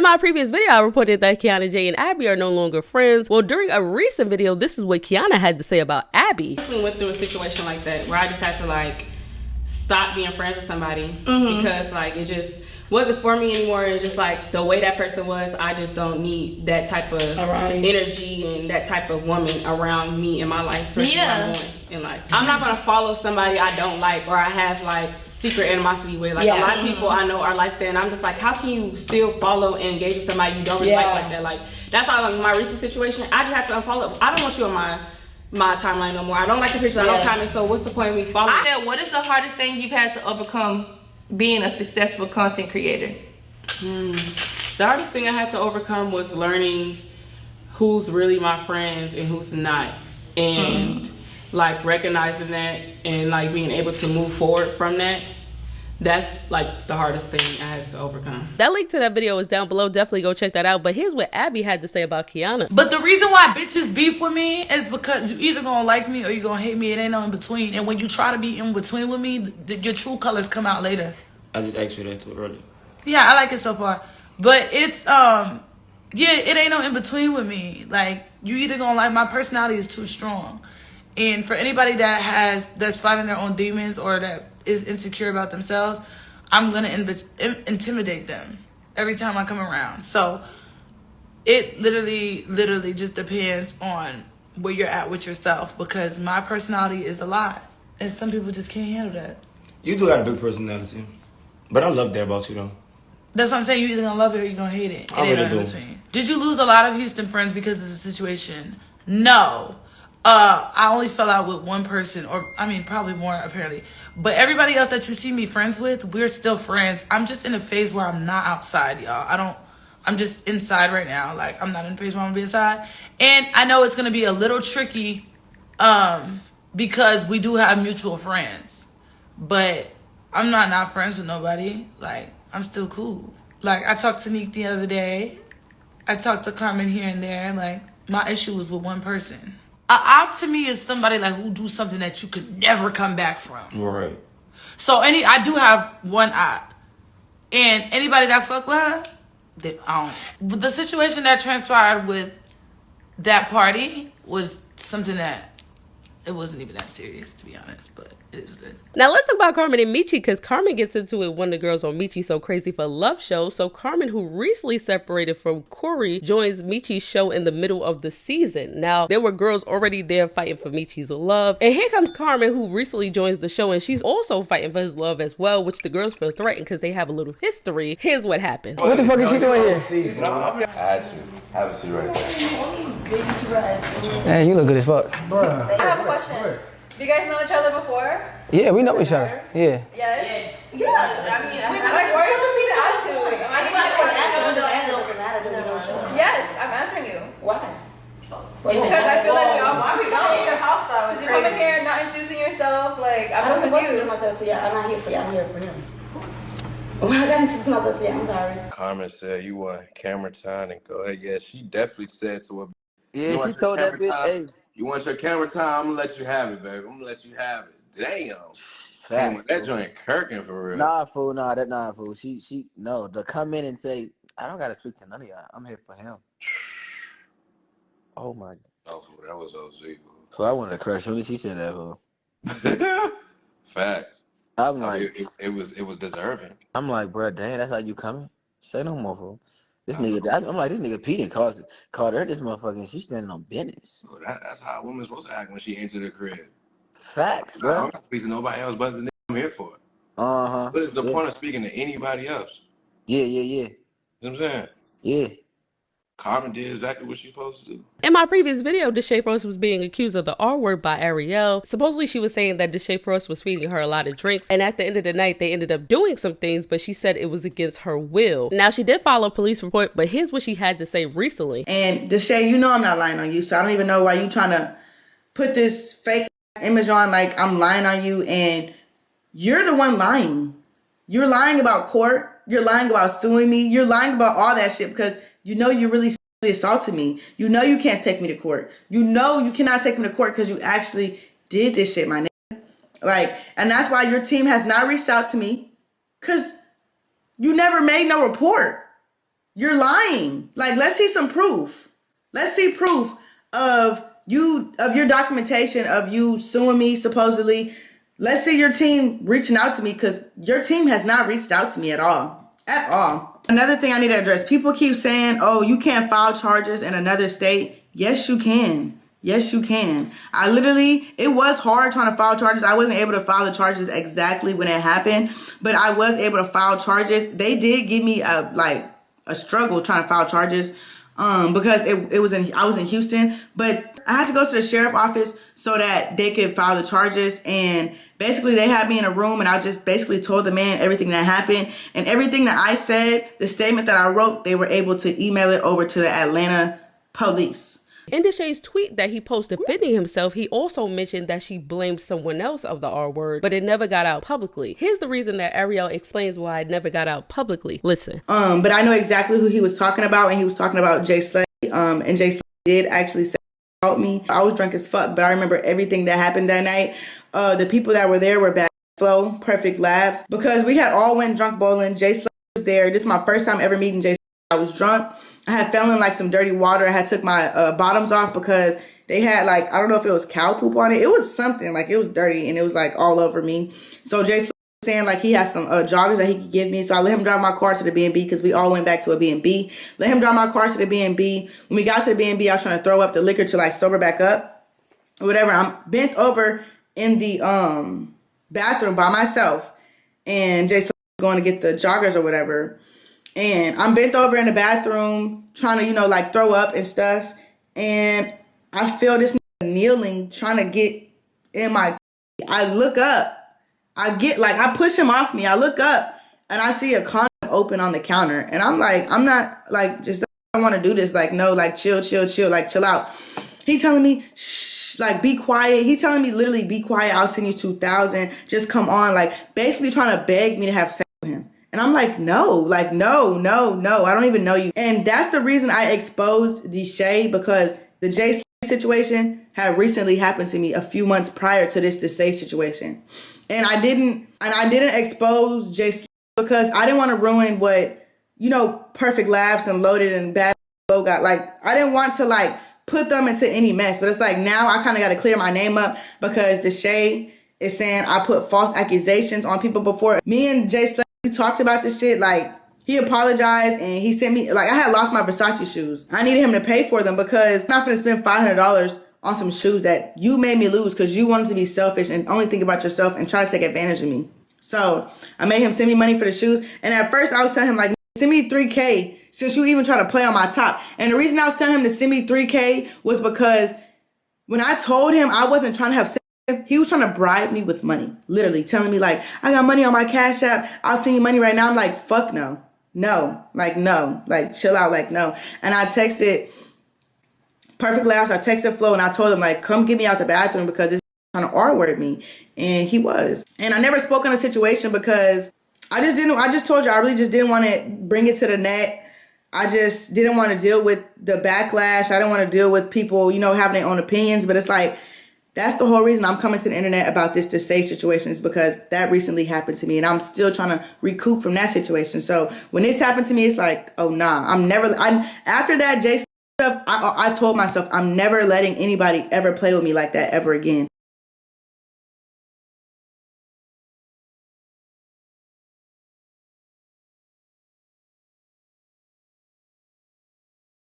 my previous video, I reported that KiannaJay and Abby are no longer friends. Well, during a recent video, this is what Kianna had to say about Abby. I went through a situation like that where I just had to like stop being friends with somebody because like it just wasn't for me anymore. It's just like the way that person was, I just don't need that type of energy and that type of woman around me in my life. In life. I'm not gonna follow somebody I don't like or I have like secret animosity with. Like a lot of people I know are like that, and I'm just like, how can you still follow and engage with somebody you don't really like that? Like that's how like my recent situation, I just have to unfollow. I don't want you on my timeline no more. I don't like the pictures, I don't comment, so what's the point of me following? What is the hardest thing you've had to overcome being a successful content creator? The hardest thing I had to overcome was learning who's really my friends and who's not, and like recognizing that and like being able to move forward from that. That's like the hardest thing I had to overcome. That link to that video is down below. Definitely go check that out. But here's what Abby had to say about Kianna. But the reason why bitches beef with me is because you either gonna like me or you gonna hate me. It ain't no in between. And when you try to be in between with me, your true colors come out later. I just asked you that too earlier. Yeah, I like it so far. But it's yeah, it ain't no in between with me. Like you either gonna like, my personality is too strong. And for anybody that's fighting their own demons or that is insecure about themselves, I'm gonna intimidate them every time I come around. So it literally just depends on where you're at with yourself, because my personality is a lot, and some people just can't handle that. You do got a big personality, but I love that about you though. That's what I'm saying. You either gonna love it or you gonna hate it. I really do. Did you lose a lot of Houston friends because of the situation? No. I only fell out with one person, or I mean probably more apparently. But everybody else that you see me friends with, we're still friends. I'm just in a phase where I'm not outside, y'all. I'm just inside right now. Like I'm not in a phase where I'm gonna be inside. And I know it's gonna be a little tricky, because we do have mutual friends. But I'm not friends with nobody. Like I'm still cool. Like I talked to Nick the other day. I talked to Carmen here and there. Like my issue was with one person. An op to me is somebody like who do something that you could never come back from. Right. So I do have one op, and anybody that fuck with her, But the situation that transpired with that party was something that it wasn't even that serious, to be honest, but it is what it is. Now let's talk about Carmen and Michi, because Carmen gets into it when the girls on Michi So Crazy for Love show. So Carmen, who recently separated from Corey, joins Michi's show in the middle of the season. Now there were girls already there fighting for Michi's love, and here comes Carmen, who recently joins the show, and she's also fighting for his love as well, which the girls feel threatened because they have a little history. Here's what happened. What the fuck is she doing here? I had to have a seat right there. Man, you look good as fuck. I have a question. Do you guys know each other before? Yeah, we know each other. Yeah. Yes? Yeah. I mean, like, why are you looking at attitude? Am I Yes, I'm answering you. Why? It's because I feel like we all want you down your house style. Because you come in here not introducing yourself, like, I'm confused. I'm not here for you, I'm here for him. Why I gotta introduce myself to you? I'm sorry. Carmen said you want camera time and go ahead. Yeah, she definitely said to her. Yeah, she told that bitch, hey. You want your camera time? I'm gonna let you have it, baby. I'm gonna let you have it. Damn. Facts, that joint kirking for real. Nah, fool. She no. To come in and say, I don't gotta speak to none of y'all. I'm here for him. Oh my. Oh, that was OZ. So I wanted to crush her when she said that, fool. Facts. I'm like, it was deserving. I'm like, bro, damn, that's how you coming? Say no more, fool. This nigga, I'm like, this nigga Pete called her this motherfucker. She's standing on business. So that's how a woman's supposed to act when she entered the crib. Facts, bro. I'm not speaking to nobody else but the nigga I'm here for. Uh-huh. What is the point of speaking to anybody else? Yeah. You know what I'm saying? Yeah. Carmen did exactly what she's supposed to do. In my previous video, Deshae Frost was being accused of the R word by Arielle. Supposedly she was saying that Deshae Frost was feeding her a lot of drinks, and at the end of the night they ended up doing some things, but she said it was against her will. Now she did file a police report, but here's what she had to say recently. And Deshae, you know I'm not lying on you, so I don't even know why you trying to put this fake image on like I'm lying on you, and you're the one lying. You're lying about court. You're lying about suing me. You're lying about all that shit because you know you really assaulted me. You know you can't take me to court. You know you cannot take me to court because you actually did this shit, my nigga. Like, and that's why your team has not reached out to me because you never made no report. you're lying. Like, let's see some proof. Let's see proof of your documentation of you suing me, supposedly. Let's see your team reaching out to me, because your team has not reached out to me at all. At all. Another thing I need to address. People keep saying, oh, you can't file charges in another state. Yes, you can. Yes, you can. It was hard trying to file charges. I wasn't able to file the charges exactly when it happened, but I was able to file charges. They did give me a struggle trying to file charges because I was in Houston, but I had to go to the sheriff office so that they could file the charges. And basically they had me in a room, and I just basically told the man everything that happened, and everything that I said, the statement that I wrote, they were able to email it over to the Atlanta police. In Deshae's tweet that he posted defending himself, he also mentioned that she blamed someone else of the R word, but it never got out publicly. Here's the reason that Arielle explains why it never got out publicly. Listen. But I know exactly who he was talking about, and he was talking about Jay Slay. And Jay Slay did actually say about me. I was drunk as fuck, but I remember everything that happened that night. The people that were there were Bad Flow, Perfect Labs, because we had all went drunk bowling. Jay Slay was there. This is my first time ever meeting Jay Slay. I was drunk. I had fell in like some dirty water. I had took my bottoms off because they had like, I don't know if it was cow poop on it. It was something, like it was dirty, and it was like all over me. So Jay Slay was saying like he had some joggers that he could give me. So I let him drive my car to the B&B, because we all went back to a B&B. Let him drive my car to the B&B. When we got to the B&B, I was trying to throw up the liquor to like sober back up or whatever. I'm bent over in the bathroom by myself, and Jay Slay was going to get the joggers or whatever. And I'm bent over in the bathroom trying to, like throw up and stuff. And I feel this kneeling, trying to get in my, I look up. I push him off me. I look up and I see a condom open on the counter. And I'm like, I'm not like, just, I don't want to do this. Like, no, like chill, like chill out. He telling me, shh, like be quiet. He telling me literally be quiet. I'll send you 2,000. Just come on. Like basically trying to beg me to have sex with him. And I'm like, no, I don't even know you. And that's the reason I exposed Deshae, because the Jay Slay situation had recently happened to me a few months prior to this Deshae situation. And I didn't expose Jay Slay because I didn't want to ruin what, Perfect Labs and Loaded and Bad Flow got. Like, I didn't want to like put them into any mess. But it's like now I kind of got to clear my name up, because Deshae is saying I put false accusations on people before. Me and Jay Slay, we talked about this shit. Like, he apologized and he sent me, like, I had lost my Versace shoes. I needed him to pay for them, because I'm not going to spend $500 on some shoes that you made me lose because you wanted to be selfish and only think about yourself and try to take advantage of me. So I made him send me money for the shoes. And at first I was telling him, like, send me $3K since you even try to play on my top. And the reason I was telling him to send me $3K was because when I told him I wasn't trying to have sex, he was trying to bribe me with money, literally telling me like, I got money on my Cash App. I'll send you money right now. I'm like, fuck no, like chill out, like no. And I texted Perfect Labs. I texted Flo and I told him like, come get me out the bathroom because it's trying to R-word me. And he was. And I never spoke on a situation because I just told you, I really just didn't want to bring it to the net. I just didn't want to deal with the backlash. I didn't want to deal with people, having their own opinions. But it's like, that's the whole reason I'm coming to the internet about this Deshae situation, is because that recently happened to me and I'm still trying to recoup from that situation. So when this happened to me, it's like, oh nah, after that Jay stuff, I told myself I'm never letting anybody ever play with me like that ever again.